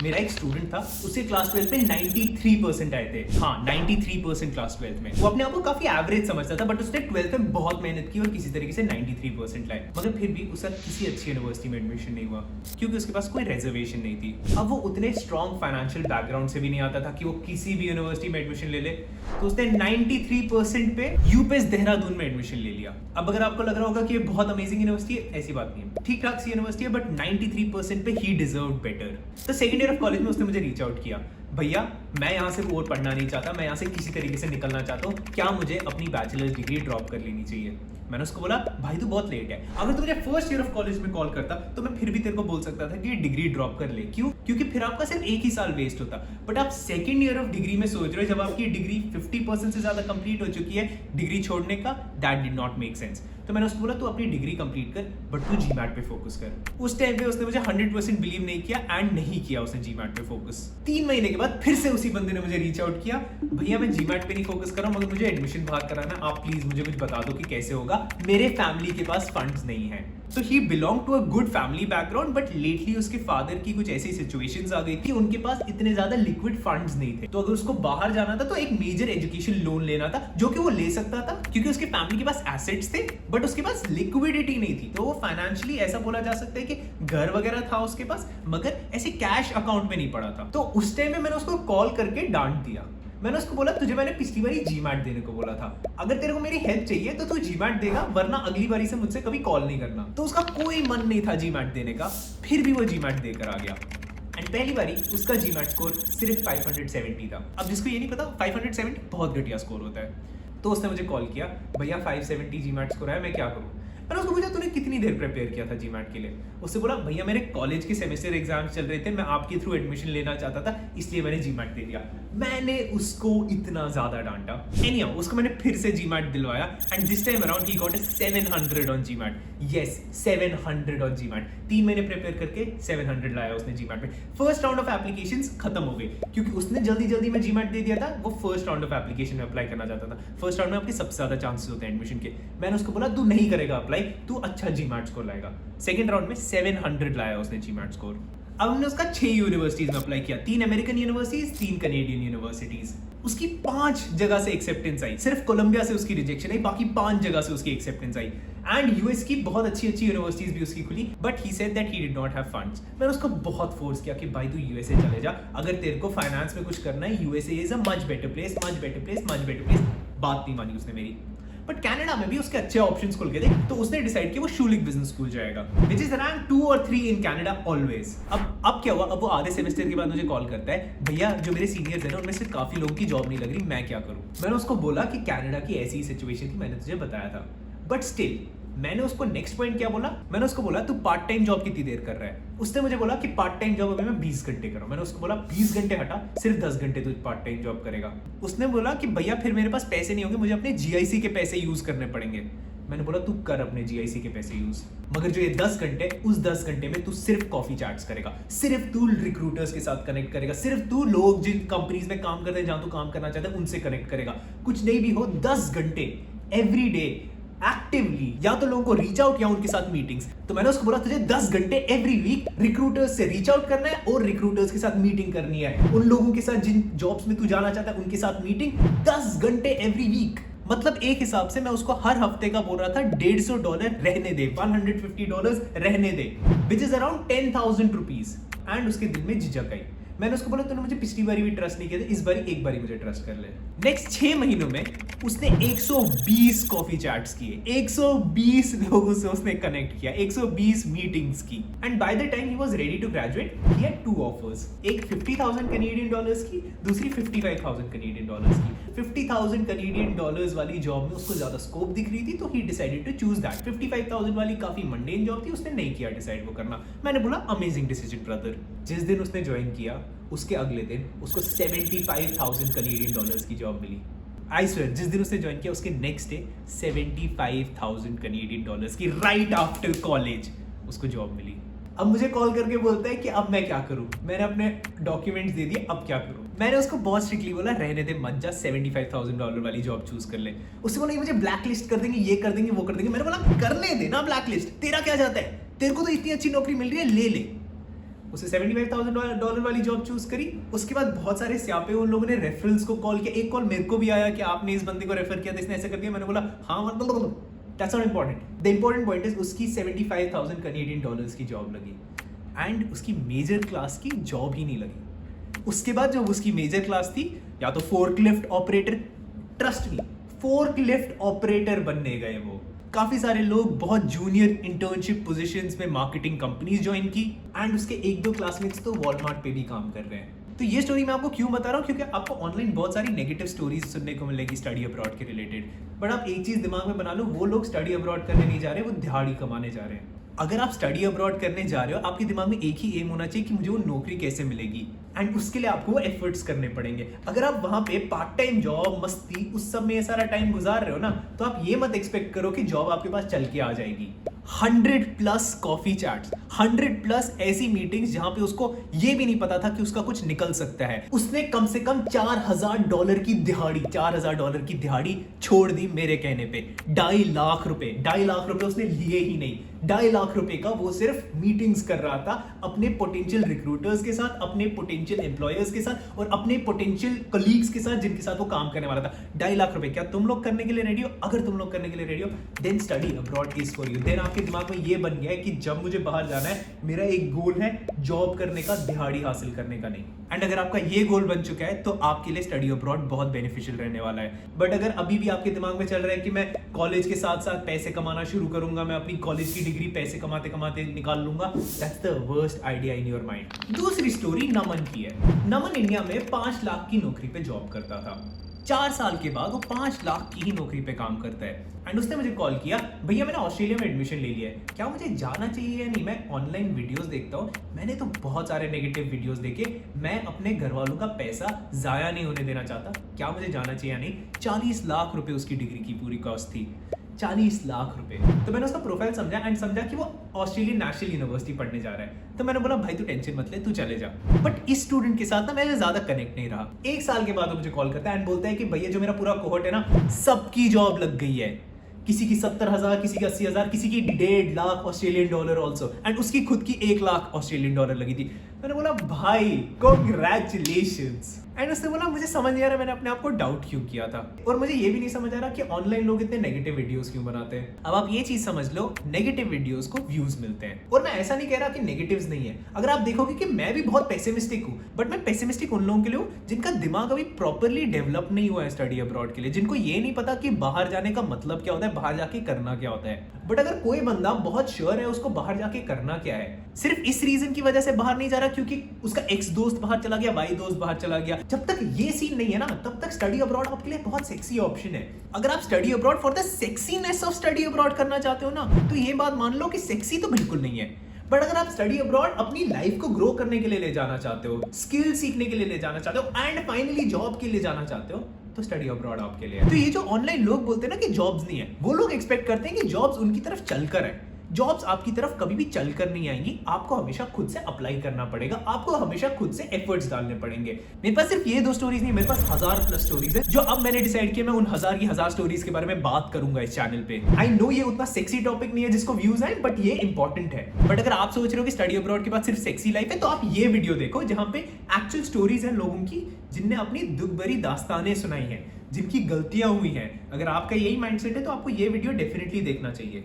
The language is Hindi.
मेरा एक स्टूडेंट था, उसके क्लास 12 में 93% आए थे। हाँ, 93% क्लास 12 में। वो अपने आप को काफी एवरेज समझता था, बट उसने 12th में बहुत मेहनत की और किसी तरीके से 93% लाए। मगर फिर भी उसका किसी अच्छी यूनिवर्सिटी में एडमिशन नहीं हुआ, क्योंकि उसके पास कोई रिजर्वेशन नहीं थी। अब वो उतने स्ट्रॉन्ग फाइनेंशियल बैकग्राउंड से भी नहीं आता था कि वो किसी भी यूनिवर्सिटी में एडमिशन ले ले, तो उसने 93% पे यूपीएस देहरादून में एडमिशन ले लिया। अब अगर आपको लग रहा होगा कि ये बहुत अमेजिंग यूनिवर्सिटी है, ऐसी बात नहीं है, ठीक ठाक सी यूनिवर्सिटी है, बट 93% पे ही डिजर्व बेटर। तो सेकंड ईयर ऑफ कॉलेज में उसने मुझे रीच आउट किया, भैया मैं यहाँ से और पढ़ना नहीं चाहता, मैं यहाँ से किसी तरीके से निकलना चाहता हूँ, क्या मुझे अपनी बैचलर्स डिग्री ड्रॉप कर लेनी चाहिए। मैंने उसको बोला भाई तू बहुत लेट है, अगर तू मुझे फर्स्ट ईयर ऑफ कॉलेज में कॉल करता तो मैं फिर भी तेरे को बोल सकता था कि ये डिग्री ड्रॉप कर ले। क्यों? क्योंकि फिर आपका सिर्फ एक ही साल वेस्ट होता। बट आप सेकंड ईयर ऑफ डिग्री में सोच रहे हो, जब आपकी डिग्री 50% से ज्यादा कंप्लीट हो चुकी है, डिग्री छोड़ने का that did not make sense. तो मैंने उसको बोला तू अपनी डिग्री कंप्लीट कर, बट तू जीमैट पे फोकस कर। उस टाइम पे उसने मुझे 100% बिलीव नहीं किया एंड नहीं किया उसने जीमैट पे फोकस। 3 महीने के बाद फिर से उसी बंदे ने मुझे रीच आउट किया, भैया मैं जीमैट पे नहीं फोकस कर रहा हूँ, मगर मुझे एडमिशन बाहर कराना, आप प्लीज मुझे कुछ बता दो कि कैसे होगा, मेरे फैमिली के पास फंड्स नहीं है। तो he belong to a good family background, but lately उसके फादर की कुछ ऐसी सिचुएशंस आ गई कि उनके पास इतने ज्यादा लिक्विड फंड्स नहीं थे। तो अगर उसको बाहर जाना था तो एक मेजर एजुकेशन लोन लेना था, जो कि वो ले सकता था क्योंकि उसके फैमिली के पास एसेट्स थे, बट उसके पास लिक्विडिटी नहीं थी। तो वो फाइनेंशियली ऐसा बोला जा सकता है कि घर वगैरह था उसके पास, मगर ऐसे कैश अकाउंट में नहीं पड़ा था। तो उस टाइम में मैंने उसको कॉल करके डांट दिया। मैंने उसको बोला तुझे मैंने पिछली बारी जीमैट देने को बोला था, अगर तेरे को मेरी हेल्प चाहिए तो तू जीमैट देगा, वरना अगली बारी से मुझसे कभी कॉल नहीं करना। तो उसका कोई मन नहीं था जीमैट देने का, फिर भी वो जीमैट देकर आ गया। एंड पहली बारी उसका जीमैट स्कोर सिर्फ 570 था। अब जिसको ये नहीं पता 570 बहुत घटिया स्कोर होता है। तो उसने मुझे कॉल किया, भैया 570 जीमैट स्कोर है, मैं क्या करूं। मैंने उसको पूछा तूने कितनी देर प्रिपेयर किया था जीमैट के लिए। उससे बोला भैया मेरे कॉलेज के सेमेस्टर एग्जाम्स चल रहे थे, मैं आपके थ्रू एडमिशन लेना चाहता था, इसलिए मैंने जीमैट दे दिया। मैंने उसको इतना ज्यादा डांटा। एनीहाउ उसको मैंने फिर से जीमैट दिलवाया and this time around he got 700 on GMAT. Yes 700 on GMAT. 3 महीने प्रिपेयर करके 700 लाया उसने जीमैट में। फर्स्ट राउंड ऑफ एप्लीकेशंस खत्म हो गए क्योंकि उसने जल्दी जल्दी में जीमैट दे दिया था। वो फर्स्ट राउंड ऑफ एप्लीकेशन में अप्लाई करना चाहता था। फर्स्ट राउंड में आपके सबसे ज्यादा चांसेस होते हैं एडमिशन के। मैंने उसको बोला तू नहीं करेगा अप्लाई, तू अच्छा जीमैट स्कोर लाएगा। सेकंड राउंड में 700 लाया उसने जीमैट स्कोर। अब हमने उसका 6 यूनिवर्सिटीज में अप्लाई किया, 3 अमेरिकन यूनिवर्सिटीज, 3 कनेडियन यूनिवर्सिटीज। उसकी 5 जगह से एक्सेप्टेंस आई, सिर्फ कोलंबिया से उसकी रिजेक्शन आई, बाकी 5 जगह से उसकी एक्सेप्टेंस आई। एंड यूएस की बहुत अच्छी अच्छी यूनिवर्सिटीज भी उसकी खुली, but he said that he did not have funds. मैंने उसको बहुत फोर्स किया कि भाई तू यूएसए चले जा, अगर तेरे को फाइनेंस में कुछ करना है, USA is a much better place, much better place, much better place. बात नहीं मानी उसने मेरी। बट कनाडा में भी उसके अच्छे ऑप्शंस खुल गए थे, तो उसने डिसाइड किया वो शूलिक बिजनेस स्कूल जाएगा, व्हिच इज रैंक 2 और 3 इन कनाडा ऑलवेज। अब क्या हुआ, अब वो आधे सेमेस्टर के बाद मुझे कॉल करता है, भैया जो मेरे सीनियर्स हैं ना उनमें से काफी लोगों की जॉब नहीं लग रही, मैं क्या करूं। मैंने उसको बोला कि कनाडा की ऐसी सिचुएशन थी, मैंने तुझे बताया था। बट स्टिल मैंने उसको नेक्स्ट पॉइंट क्या बोला, मैंने उसको बोला तू पार्ट टाइम जॉब कितनी देर कर रहा है। उसने मुझे बोला कि पार्ट टाइम जॉब अभी मैं 20 घंटे कर रहा हूं। मैंने उसको बोला 20 घंटे हटा, सिर्फ 10 घंटे तू पार्ट टाइम जॉब करेगा। उसने बोला कि भैया फिर मेरे पास पैसे नहीं होंगे, मुझे अपने जीआईसी के पैसे यूज करने पड़ेंगे। मैंने बोला तू कर अपने जीआईसी के पैसे यूज, मगर जो ये 10 घंटे, उस 10 घंटे में तू सिर्फ कॉफी चैट्स करेगा, सिर्फ तू रिक्रूटर्स के साथ कनेक्ट करेगा, सिर्फ तू लोग जिन कंपनीज में काम करते हैं, जहां तू काम करना चाहता है, उनसे कनेक्ट करेगा। कुछ नहीं भी हो 10 घंटे एवरी डे एक्टिवली, या तो लोगों को रीच आउट या उनके साथ मीटिंग्स। तो मैंने उसको बोला तुझे 10 घंटे एवरी वीक रिक्रूटर्स से रीच आउट करना है और रिक्रूटर्स के साथ मीटिंग करनी है, उन लोगों के साथ जिन जॉब्स में तू जाना चाहता है उनके साथ मीटिंग 10 घंटे एवरी वीक। मतलब एक हिसाब से मैं उसको हर हफ्ते का बोल रहा था $150 रहने दे, $150 रहने दे, which is around 10,000 rupees. And उसके दिल में झिझक आई। मैंने उसको बोला तूने मुझे पिछली बारी भी ट्रस्ट नहीं किया था, इस बारी एक बारी मुझे ट्रस्ट कर ले। नेक्स्ट 6 महीनों में उसने 120 कॉफी चैट्स किए, 120 लोगों से उसने कनेक्ट किया, 120 मीटिंग्स की। And by the time he was ready to graduate he had 2 offers, एक 50,000 कनेडियन डॉलर्स की, दूसरी 55,000 कनेडियन डॉलर्स की। 50,000 कनेडियन डॉलर्स वाली जॉब में उसको ज्यादा स्कोप दिख रही थी, तो he decided to choose that. 55,000 वाली काफी मंडेन जॉब थी, उसने नहीं किया डिसाइड वो करना। मैंने बोला अमेजिंग डिसीजन ब्रदर। जिस दिन उसने ज्वाइन किया उसके अगले दिन उसको 75,000 कनेडियन डॉलर्स की जॉब मिली। आई स्वेयर जिस दिन उसने ज्वाइन किया उसके नेक्स्ट डे 75,000 कनेडियन डॉलर्स की राइट आफ्टर कॉलेज उसको जॉब मिली। अब मुझे कॉल करके बोलता है कि अब मैं क्या करूं, मैंने अपने डॉक्यूमेंट्स दे दिए, अब क्या करूं। मैंने उसको बहुत स्ट्रिक्टली बोला रहने दे मत जा, $75,000 वाली जॉब चूज कर ले। उससे बोला मुझे ब्लैक लिस्ट कर देंगे, ये कर देंगे, वो कर देंगे। मैंने बोला करने दे ना ब्लैक लिस्ट, तेरा क्या जाता है, तेरे को तो इतनी अच्छी नौकरी मिल रही है, ले ले। उसे $75,000 वाली जॉब चूज करी। उसके बाद बहुत सारे स्यापे उन लोगों ने रेफरल्स को कॉल किया। एक कॉल मेरे को भी आया कि आपने इस बंदे को रेफर किया था, इसने ऐसे कर दिया। मैंने बोला हाँ, मतलब that's not important. The important point is उसकी $75,000 की जॉब लगी एंड उसकी मेजर क्लास की जॉब ही नहीं लगी। उसके बाद जब उसकी मेजर क्लास थी, या तो forklift operator, trust me, forklift operator बनने गए वो। काफी सारे लोग बहुत जूनियर इंटर्नशिप पोजीशंस में मार्केटिंग कंपनीज ज्वाइन की एंड उसके एक दो क्लासमेट्स तो वॉलमार्ट पे भी काम कर रहे हैं। तो ये स्टोरी मैं आपको क्यों बता रहा हूँ, क्योंकि आपको ऑनलाइन बहुत सारी नेगेटिव स्टोरीज सुनने को मिलेगी स्टडी अब्रॉड के रिलेटेड। बट आप एक चीज दिमाग में बना लो, वो लोग स्टडी अब्रॉड करने नहीं जा रहे, वो दिहाड़ी कमाने जा रहे हैं। अगर आप स्टडी अब्रॉड करने जा रहे हो, आपके दिमाग में एक ही एम होना चाहिए कि मुझे वो नौकरी कैसे मिलेगी एंड उसके लिए आपको एफर्ट्स करने पड़ेंगे। अगर आप वहां पे पार्ट टाइम जॉब, मस्ती, उस सब में सारा टाइम गुजार रहे हो ना, तो आप ये मत एक्सपेक्ट करो कि जॉब आपके पास चल के आ जाएगी। 100+ कॉफी चैट्स, 100+ ऐसी मीटिंग्स जहां पे उसको ये भी नहीं पता था कि उसका कुछ निकल सकता है। उसने कम से कम $4,000 की दिहाड़ी, $4,000 की दिहाड़ी छोड़ दी मेरे कहने पे। 2.5 लाख रुपए, 2.5 लाख रुपए उसने लिए ही नहीं। 2.5 लाख रुपए का वो सिर्फ मीटिंग्स कर रहा था अपने पोटेंशियल रिक्रूटर्स के साथ, अपने पोटेंशियल एम्प्लॉयर्स के साथ और अपने पोटेंशियल कलीग्स के साथ जिनके साथ वो काम करने वाला था। 2.5 लाख रुपए क्या तुम लोग करने के लिए रेडी हो? अगर तुम लोग करने के लिए रेडी हो, then study abroad is for you. Then आपके दिमाग में ये बन गया है कि जब मुझे बाहर जाना है, मेरा एक गोल है जॉब करने का, दिहाड़ी हासिल करने का नहीं। एंड अगर आपका ये गोल बन चुका है तो आपके लिए स्टडी अब्रॉड बहुत बेनिफिशियल रहने वाला है। बट अगर अभी भी आपके दिमाग में चल रहा है कि मैं कॉलेज के साथ साथ पैसे कमाना शुरू करूंगा, मैं अपनी कॉलेज की डिग्री पैसे कमाते कमाते निकाल लूंगा, that's the worst idea in your mind. दूसरी स्टोरी नमन की है। नमन इंडिया में 5 लाख की नौकरी पे जॉब करता था। 4 साल के बाद वो 5 लाख की ही नौकरी पे काम करता है एंड उसने मुझे कॉल किया, भैया मैंने ऑस्ट्रेलिया में एडमिशन ले लिया है, क्या मुझे जाना चाहिए या नहीं? मैं ऑनलाइन वीडियोस देखता हूँ, मैंने तो बहुत सारे नेगेटिव वीडियोस देखे, मैं अपने घर वालों का पैसा जाया नहीं होने देना चाहता, क्या मुझे जाना चाहिए या नहीं? 40 लाख रुपए उसकी डिग्री की पूरी कॉस्ट थी, 40 लाख रुपए। तो मैंने उसका प्रोफाइल समझा एंड समझा कि वो ऑस्ट्रेलियन नेशनल यूनिवर्सिटी पढ़ने जा रहा है। तो मैंने बोला भाई तू टेंशन मत ले, तू चले जा। बट इस स्टूडेंट के साथ ना मैं ज्यादा कनेक्ट नहीं रहा। 1 साल के बाद वो मुझे कॉल करता है एंड बोलता है कि भैया जो मेरा पूरा कोहॉर्ट है ना, सबकी जॉब लग गई है। किसी की 70,000, किसी की 80,000, किसी की 1.5 lakh Australian dollar also, and उसकी खुद की 1 लाख ऑस्ट्रेलियन डॉलर लगी थी। मैंने बोला भाई कॉन्ग्रेचुलेशंस। एंड उसने बोला मुझे समझ नहीं आ रहा मैंने अपने आप को डाउट क्यों किया था, और मुझे ये भी नहीं समझ आ रहा कि ऑनलाइन लोग इतने नेगेटिव वीडियोस क्यों बनाते हैं। अब आप ये चीज समझ लो, नेगेटिव वीडियोस को व्यूज मिलते हैं। और मैं ऐसा नहीं कह रहा कि नेगेटिव्स नहीं है। अगर आप देखोगे कि मैं भी बहुत पेसिमिस्टिक हूं, बट मैं पेसिमिस्टिक उन लोगों के लिए हूं जिनका दिमाग अभी प्रॉपरली डेवलप नहीं हुआ है स्टडी अब्रॉड के लिए, जिनको ये नहीं पता कि बाहर जाने का मतलब क्या होता है, बाहर जाके करना क्या होता है। बट अगर कोई बंदा बहुत श्योर है उसको बाहर जाके करना क्या है, सिर्फ इस रीजन की वजह से बाहर नहीं जा रहा क्योंकि उसका एक्स दोस्त बाहर चला गया, वाई दोस्त बाहर चला गया, जब तक ये सीन नहीं है ना, तब तक स्टडी अब्रॉड आपके लिए बहुत सेक्सी ऑप्शन है। अगर आप study abroad for the sexiness of study abroad करना चाहते हो ना, तो ये बात मान लो कि सेक्सी तो बिल्कुल नहीं है। बट अगर आप स्टडी अब्रॉड अपनी लाइफ को ग्रो करने के लिए ले जाना चाहते हो, स्किल सीखने के लिए ले जाना चाहते हो एंड फाइनली जॉब के लिए जाना चाहते हो, तो स्टडी अब्रॉड आपके लिए है। तो ये जो ऑनलाइन लोग बोलते हैं ना कि जॉब्स नहीं है, वो लोग एक्सपेक्ट करते हैं कि जॉब्स उनकी तरफ चलकर है। जॉब्स आपकी तरफ कभी भी चलकर नहीं आएंगी, आपको हमेशा खुद से अप्लाई करना पड़ेगा, आपको हमेशा खुद से एफर्ट्स डालने पड़ेंगे। मेरे पास सिर्फ ये 2 स्टोरीज नहीं, मेरे पास 1000+ स्टोरीज है, जो अब मैंने डिसाइड किया मैं उन 1000 की 1000 स्टोरीज के बारे में बात करूंगा इस चैनल पे। आई नो ये उतना सेक्सी टॉपिक नहीं है जिसको व्यूज आए, बट ये इंपॉर्टेंट है। बट अगर आप सोच रहे हो कि स्टडी अब्रॉड के बाद सिर्फ सेक्सी लाइफ है, तो आप ये वीडियो देखो जहां पे एक्चुअल स्टोरीज हैं लोगों की जिनने अपनी दुख भरी दास्तानें सुनाई हैं, जिनकी गलतियां हुई हैं। अगर आपका यही माइंडसेट है तो आपको ये वीडियो डेफिनेटली देखना चाहिए।